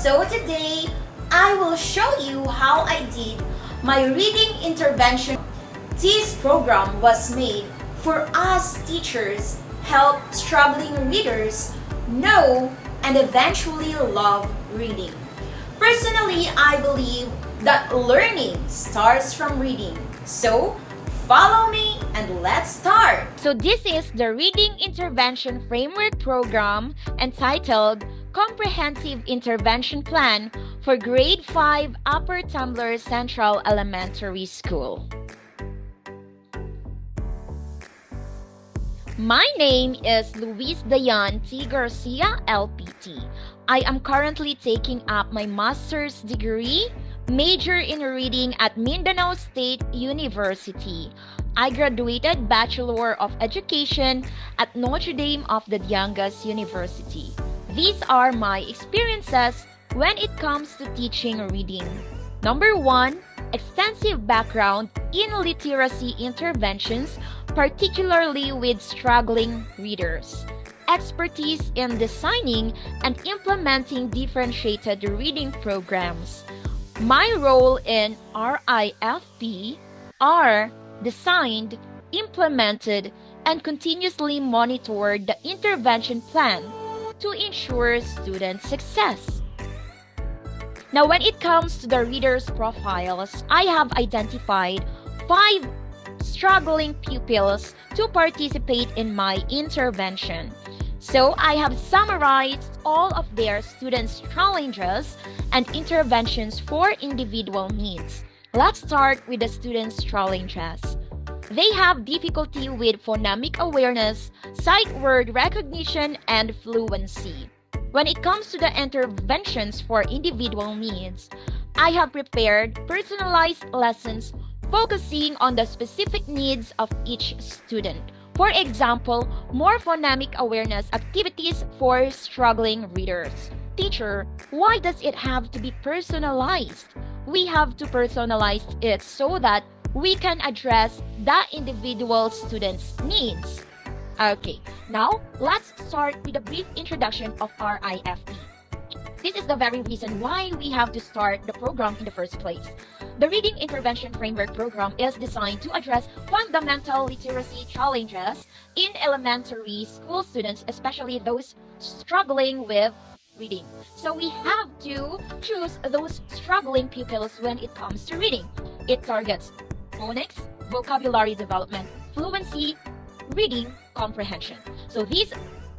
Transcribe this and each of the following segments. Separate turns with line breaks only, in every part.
So today, I will show you how I did my reading intervention. This program was made for us teachers, help struggling readers know and eventually love reading. Personally, I believe that learning starts from reading. So, follow me and let's start.
So this is the Reading Intervention Framework Program entitled Comprehensive Intervention Plan for Grade 5 Upper Tambler Central Elementary School. My name is Louise Dianne T. Garcia, LPT. I am currently taking up my master's degree, major in reading at Mindanao State University. I graduated Bachelor of Education at Notre Dame of the Diangas University. These are my experiences when it comes to teaching reading. Number 1, extensive background in literacy interventions, particularly with struggling readers. Expertise in designing and implementing differentiated reading programs. My role in RIFP are designed, implemented, and continuously monitored the intervention plan to ensure student success. Now, when it comes to the readers' profiles, I have identified 5 struggling pupils to participate in my intervention. So, I have summarized all of their students' challenges and interventions for individual needs. Let's start with the students' challenges. They have difficulty with phonemic awareness, sight word recognition, and fluency. When it comes to the interventions for individual needs, I have prepared personalized lessons focusing on the specific needs of each student. For example, more phonemic awareness activities for struggling readers. Teacher, why does it have to be personalized? We have to personalize it so that we can address the individual student's needs. Okay, now let's start with a brief introduction of RIFP. This is the very reason why we have to start the program in the first place. The Reading Intervention Framework Program is designed to address fundamental literacy challenges in elementary school students, especially those struggling with reading. So we have to choose those struggling pupils when it comes to reading. It targets phonics, vocabulary development, fluency, reading, comprehension. So these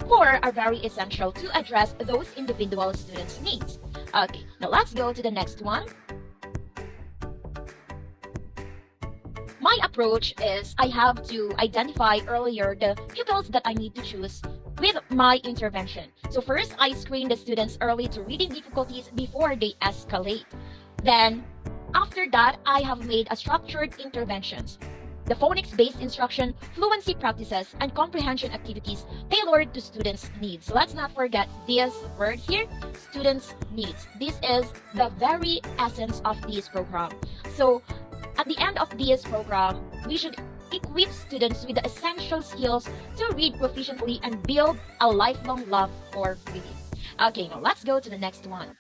4 are very essential to address those individual students' needs. Okay, now let's go to the next one. My approach is I have to identify earlier the pupils that I need to choose with my intervention. So first, I screen the students early to reading difficulties before they escalate. Then, after that, I have made a structured interventions. The phonics-based instruction, fluency practices, and comprehension activities tailored to students' needs. Let's not forget this word here, students' needs. This is the very essence of this program. So, at the end of this program, we should equip students with the essential skills to read proficiently and build a lifelong love for reading. Okay, now let's go to the next one.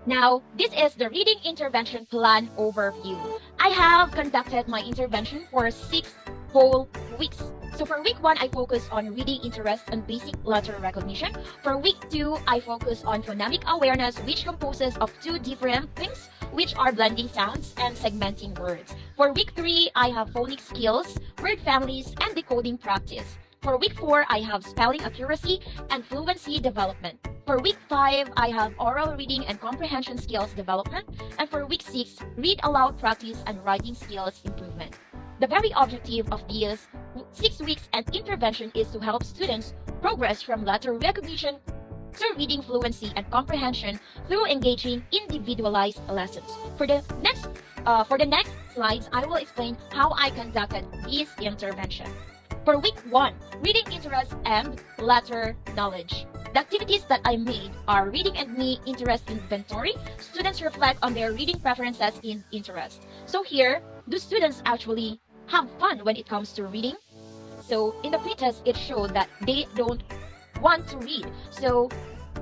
Now, this is the Reading Intervention Plan overview. I have conducted my intervention for 6 whole weeks. So for week 1, I focus on reading interest and basic letter recognition. For week 2, I focus on phonemic awareness, which composes of 2 different things, which are blending sounds and segmenting words. For week 3, I have phonics skills, word families, and decoding practice. For week 4, I have spelling accuracy and fluency development. For week 5, I have oral reading and comprehension skills development. And for week 6, read aloud practice and writing skills improvement. The very objective of these 6 weeks and intervention is to help students progress from letter recognition to reading fluency and comprehension through engaging individualized lessons. For the next slides, I will explain how I conducted this intervention. For week 1, reading interest and letter knowledge. The activities that I made are reading and me interest inventory. Students reflect on their reading preferences in interest. So here, do students actually have fun when it comes to reading? So in the pretest, it showed that they don't want to read. So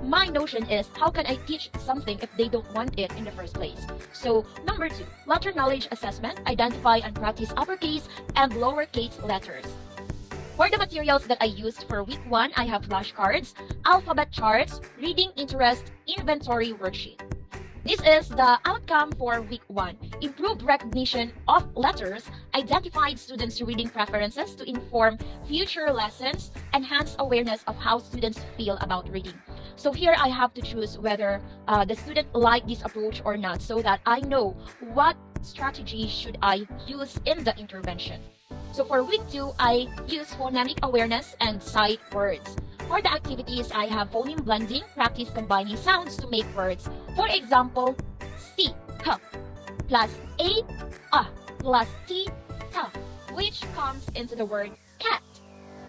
my notion is, how can I teach something if they don't want it in the first place? So, number 2, letter knowledge assessment, identify and practice uppercase and lowercase letters. For the materials that I used for week 1, I have flashcards, alphabet charts, reading interest, inventory worksheet. This is the outcome for week 1. Improved recognition of letters, identified students' reading preferences to inform future lessons, enhanced awareness of how students feel about reading. So here I have to choose whether the student like this approach or not, so that I know what strategy should I use in the intervention. So for week 2, I use phonemic awareness and sight words. For the activities, I have phoneme blending, practice combining sounds to make words. For example, C, K, plus A, plus T, ta, which comes into the word cat.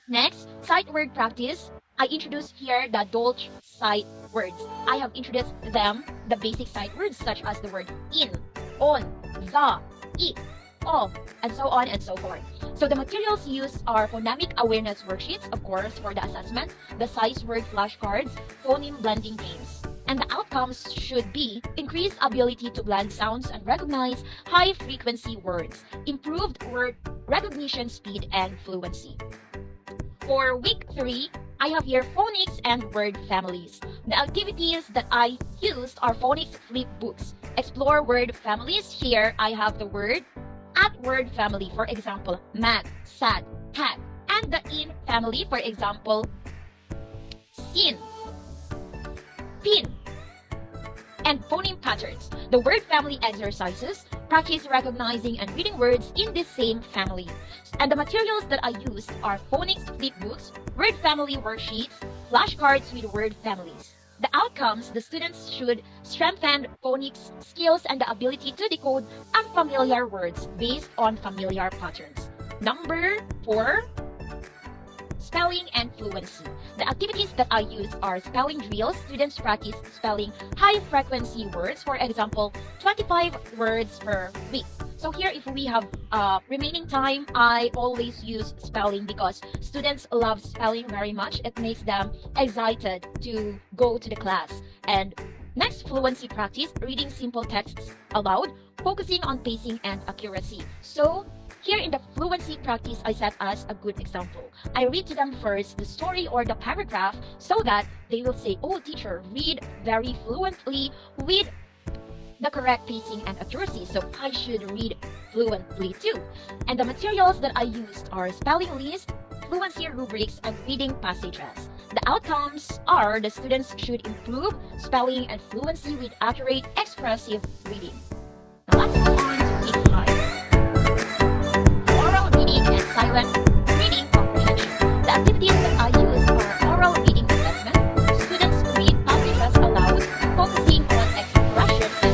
Next, sight word practice. I introduce here the Dolce sight words. I have introduced them, the basic sight words such as the word in, on, the, it, of, and so on and so forth. So the materials used are phonemic awareness worksheets, of course, for the assessment, the size word flashcards, phoneme blending games. And the outcomes should be increased ability to blend sounds and recognize high-frequency words, improved word recognition speed, and fluency. For week 3, I have here phonics and word families. The activities that I used are phonics flip books. Explore word families. Here I have the word at word family, for example, mat, sat, hat, and the in family, for example, sin, pin, and phoneme patterns. The word family exercises, practice recognizing and reading words in the same family. And the materials that I used are phonics flip books, word family worksheets, flashcards with word families. The outcomes, the students should strengthen phonics skills and the ability to decode unfamiliar words based on familiar patterns. Number 4, spelling and fluency. The activities that I use are spelling drills. Students practice spelling high-frequency words, for example, 25 words per week. So here, if we have remaining time, I always use spelling because students love spelling very much. It makes them excited to go to the class. And next, fluency practice, reading simple texts aloud, focusing on pacing and accuracy. So here in the fluency practice, I set as a good example. I read to them first the story or the paragraph so that they will say, "Oh, teacher, read very fluently with the correct pacing and accuracy, so I should read fluently too." And the materials that I used are spelling list, fluency rubrics, and reading passages. The outcomes are the students should improve spelling and fluency with accurate, expressive reading. Now let's move on to week 5. Oral reading and silent reading comprehension. The activities that I use are oral reading assessment. Students read passages aloud, focusing on expression and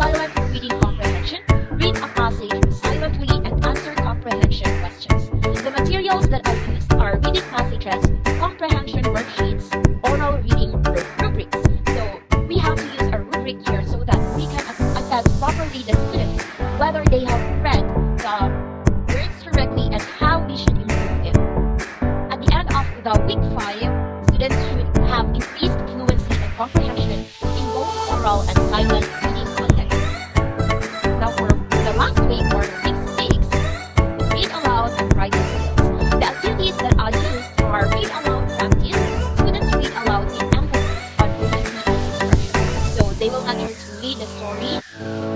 silent reading comprehension, read a passage silently and answer comprehension questions. The materials that I used are reading passages, comprehension worksheets, oral reading rubrics. So we have to use a rubric here so that we can assess properly the students whether they have read the words correctly and how we should improve it. At the end of the week 5, students should have increased fluency and comprehension in both oral and silent reading content. Now for the last week or week 6, read aloud and writing skills. The activities that I used are read aloud practice. Students read aloud with emphasis on fluency and expression. So they will not need to read the story.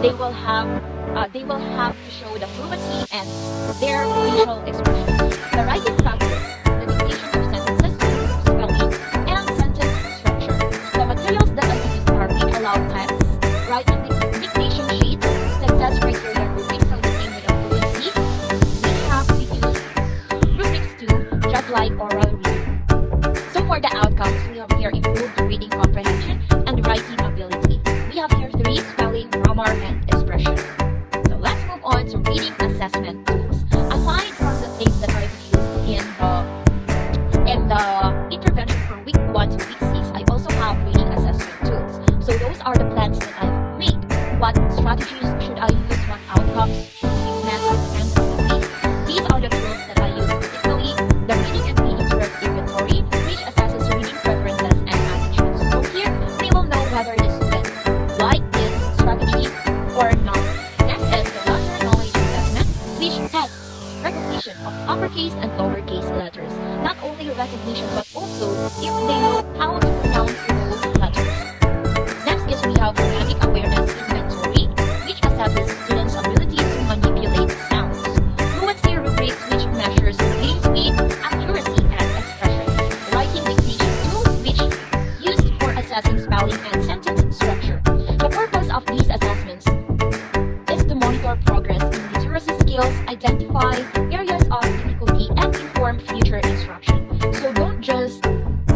They will have to show the fluency and their facial expression. The writing practice, the dictation of sentences, spelling, and sentence structure. The materials that I used are read aloud texts, writing dictation sheets, success criteria rubrics, so the same with the fluency. We have to use rubrics too, just like oral reading. So for the outcomes, we have here improved reading comprehension and writing ability. We have here 3: spelling, grammar, and expression. So let's move on to reading assessment tools. Aside from the things that I've used in the intervention for week 1 to week 6, I also have reading assessment tools. So those are the plans that I've made. What strategies should I use? What outcomes should be met at the end of the week? These are the tools that I use, particularly the reading and reading interest inventory, which assesses reading preferences and attitudes. how to pronounce those letters. Next is we have phonemic awareness inventory, which assesses students' ability to manipulate sounds. Fluency rubrics, which measures reading speed, accuracy, and expression. Writing dictation tools, which used for assessing spelling and sentence structure. The purpose of these assessments is to monitor progress in literacy skills, identify areas of difficulty, and inform future instruction. So don't just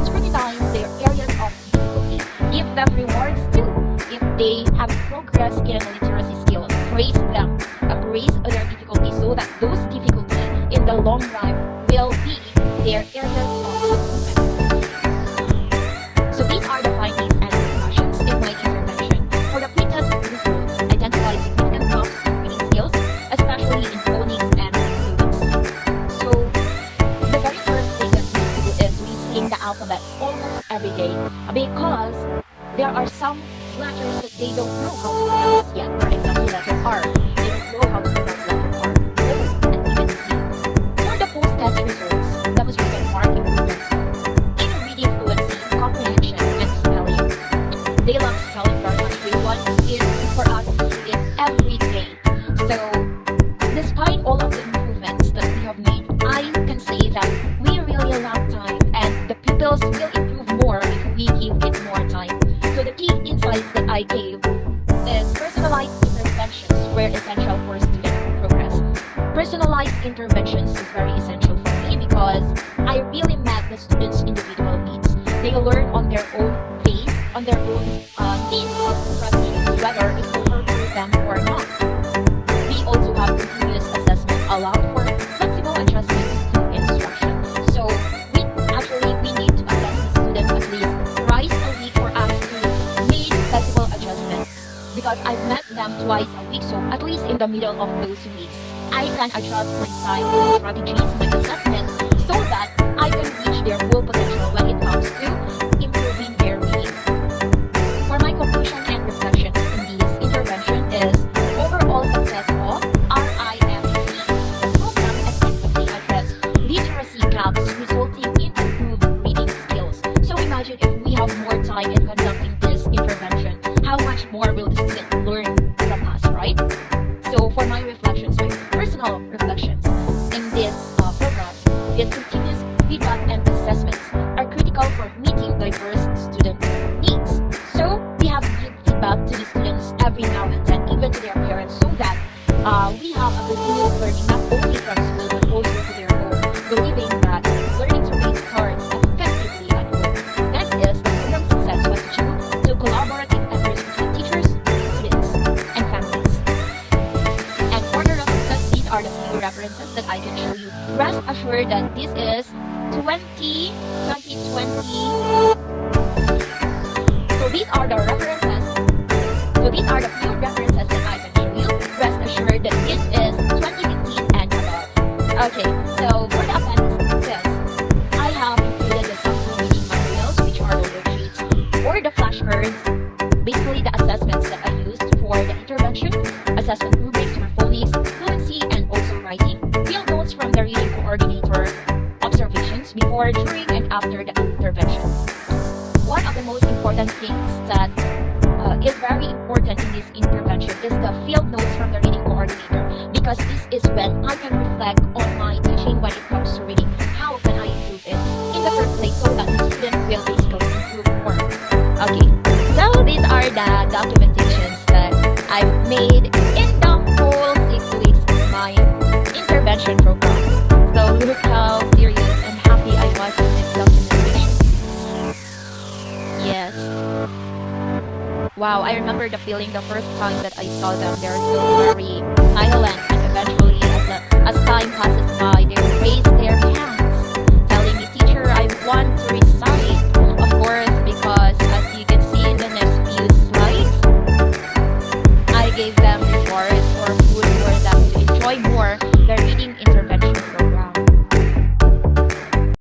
scrutinize their areas of difficulty. Give them rewards too. If they have progress in literacy skills, praise them. Embrace their difficulties so that those difficulties in the long run will be their areas of improvement. So these are the findings and discussions in my intervention. For the pretest results, identify significant gaps in reading skills, especially in phonics and fluency. So the very first thing that we do is reading the alphabet almost every day because there are some letters that they don't know how to pronounce yet. For example, letter R. They don't know how to pronounce letter R, O, and even C. For the post-test results, demonstrated marked improvements in reading fluency, comprehension, and spelling. They love spelling very much. Grade 1 is for us to read it every day. So, despite all of the improvements that we have made, I can say that we really lack time and the pupils will improve more if we give it more time. So the key insights that I gave is personalized interventions were essential for student progress. Personalized interventions is very essential for me because I really met the students' individual needs. They learn on their own pace, on their own needs of strategies, whether it will work for them or not. We also have continuous assessment allowed for flexible adjustments to instruction. So we need to assess the students at least thrice a week for us to make flexible adjustments because I've met them twice a week. So at least in the middle of those weeks, I can adjust my style, my strategies, my assessment so that I can reach their full potential when it comes to improving their reading. For my conclusion and reflection in this intervention is overall success of RIFP. The program effectively addressed literacy gaps resulting in improved reading skills. So imagine if we have more time in conducting this intervention, how much more will the student learn from us, right? So for my reflections, my personal reflections in this program, is continuous feedback and assessments are critical for meeting diverse student needs. So we have to give feedback to the students every now and then, even to their parents, so that we have a continuous learning not only from school but also to their home, believing that learning to read starts effectively at home. Next is the program success was due to collaborative efforts between teachers, students, and families. And for the references, these are the few references that I can show you. Rest assured that this is 2020. So these are the references. So these are the few references that I can show you. Rest assured that this is 2015 and above. Okay, so for the appendices, I have included the sample reading materials, which are the worksheets or the flashcards. Basically, the assessments that I used for the intervention, assessment rubrics for phonics, fluency, and also writing. Field notes from the reading coordinator, observations before, during, and after the intervention. One of the most important things that is very important in this intervention is the field notes from the reading coordinator, because this is when I can reflect on my teaching when it comes to reading. How can I improve it in the first place so that the student will basically improve more? Okay, so these are the documentations that I've made in the whole 6 weeks of my intervention program. So look how serious and happy I was with this documentation. Yes. Wow, I remember the feeling the first time that I saw them. They're so very silent, and eventually as time passes by,